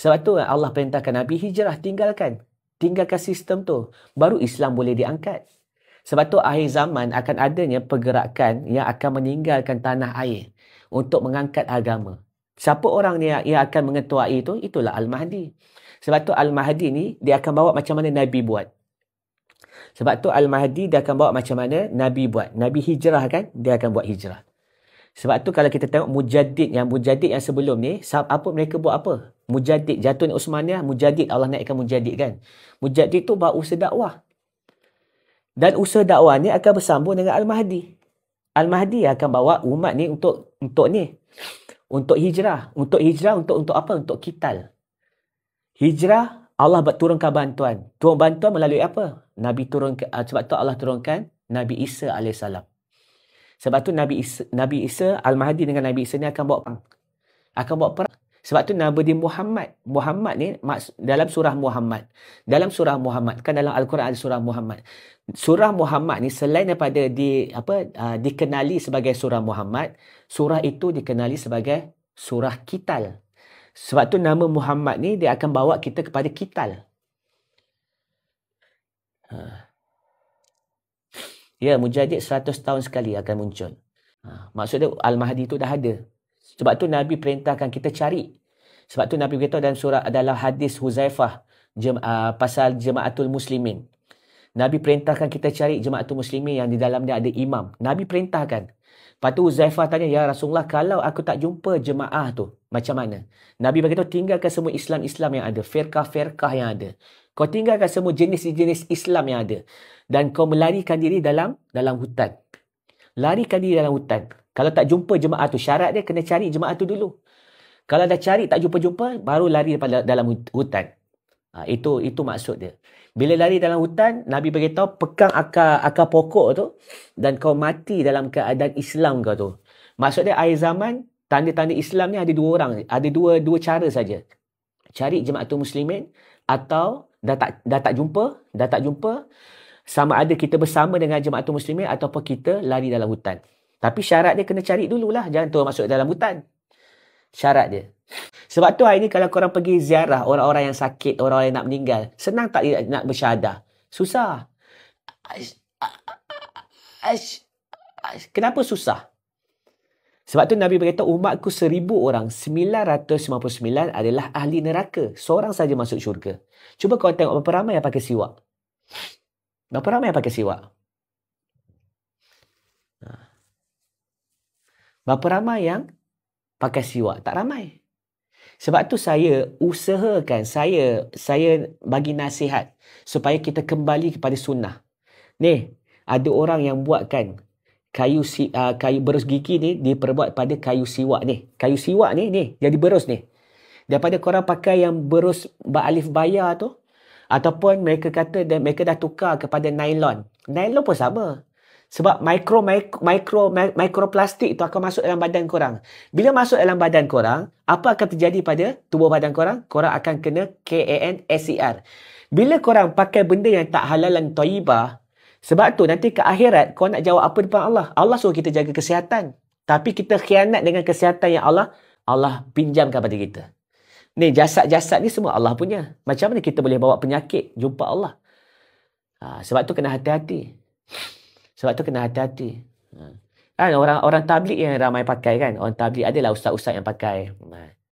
Sebab tu Allah perintahkan Nabi hijrah, tinggalkan sistem tu. Baru Islam boleh diangkat. Sebab tu akhir zaman akan adanya pergerakan yang akan meninggalkan tanah air untuk mengangkat agama. Siapa orang ni yang akan mengetuai itu? Itulah Al-Mahdi. Sebab tu Al-Mahdi ni dia akan bawa macam mana Nabi buat. Sebab tu Al-Mahdi dia akan bawa macam mana Nabi buat. Nabi hijrah kan, dia akan buat hijrah. Sebab tu kalau kita tengok mujaddid yang sebelum ni, apa mereka buat apa? Mujaddid, jatuh Utsmaniyah, mujaddid, Allah naikkan mujaddid kan. Mujaddid tu bawa usaha dakwah. Dan usaha dakwah ni akan bersambung dengan Al-Mahdi. Al-Mahdi akan bawa umat ni untuk hijrah. Untuk hijrah, untuk apa? Untuk kital. Hijrah, Allah turunkan bantuan. Turun bantuan melalui apa? Sebab tu Allah turunkan Nabi Isa AS. Sebab tu Nabi Isa, Al-Mahdi dengan Nabi Isa ni akan bawa perang. Sebab tu Nabi Muhammad ni dalam surah Muhammad. Kan dalam Al-Quran ada surah Muhammad. Surah Muhammad ni selain daripada dikenali sebagai surah Muhammad, surah itu dikenali sebagai surah kital. Sebab tu nama Muhammad ni dia akan bawa kita kepada kital. Ya, mujaddid 100 tahun sekali akan muncul. Maksudnya Al-Mahdi tu dah ada. Sebab tu Nabi perintahkan kita cari. Sebab tu Nabi beritahu dalam hadis Huzaifah pasal Jamaatul Muslimin. Nabi perintahkan kita cari Jamaatul Muslimin yang di dalamnya ada imam. Nabi perintahkan. Lepas tu Huzaifah tanya, "Ya Rasulullah, kalau aku tak jumpa jemaah tu, macam mana?" Nabi beritahu, tinggalkan semua Islam yang ada, firqah-firqah yang ada. Kau tinggalkan semua jenis-jenis Islam yang ada. Dan kau melarikan diri dalam hutan. Larikan diri dalam hutan. Kalau tak jumpa jemaah tu, syarat dia kena cari jemaah tu dulu. Kalau dah cari tak jumpa-jumpa, baru lari dalam hutan. Itu maksud dia. Bila lari dalam hutan, Nabi beritahu pegang akar pokok tu dan kau mati dalam keadaan Islam kau tu. Maksud dia akhir zaman, tanda-tanda Islam ni ada dua orang. Ada dua cara saja. Cari Jamaatul Muslimin atau dah tak jumpa, sama ada kita bersama dengan Jamaatul Muslimin ataupun kita lari dalam hutan. Tapi syarat dia kena cari dululah. Jangan terus masuk dalam hutan. Syarat dia. Sebab tu hari ni kalau korang pergi ziarah orang-orang yang sakit, orang-orang yang nak meninggal, senang tak nak bersyahadah? Susah. Kenapa susah? Sebab tu Nabi berkata umatku 1000 orang, 999 adalah ahli neraka. Seorang saja masuk syurga. Cuba kau tengok berapa ramai yang pakai siwak. Berapa ramai yang pakai siwak? Berapa ramai yang pakai siwak? Tak ramai. Sebab tu saya usahakan, saya bagi nasihat supaya kita kembali kepada sunnah. Ni, ada orang yang buatkan kayu berus gigi ni diperbuat pada kayu siwak ni. Kayu siwak ni jadi berus ni. Daripada korang pakai yang berus alif bayar tu, ataupun mereka kata mereka dah tukar kepada nylon. Nylon pun sama. Sebab mikroplastik tu akan masuk dalam badan korang. Bila masuk dalam badan korang, apa akan terjadi pada tubuh badan korang? Korang akan kena KANSER. Bila korang pakai benda yang tak halal dan thayyibah, sebab tu nanti ke akhirat kau nak jawab apa depan Allah? Allah suruh kita jaga kesihatan. Tapi kita khianat dengan kesihatan yang Allah pinjamkan pada kita. Ni jasad-jasad ni semua Allah punya. Macam mana kita boleh bawa penyakit jumpa Allah? Sebab tu kena hati-hati. Kan orang tabligh yang ramai pakai kan. Orang tabligh adalah ustaz-ustaz yang pakai.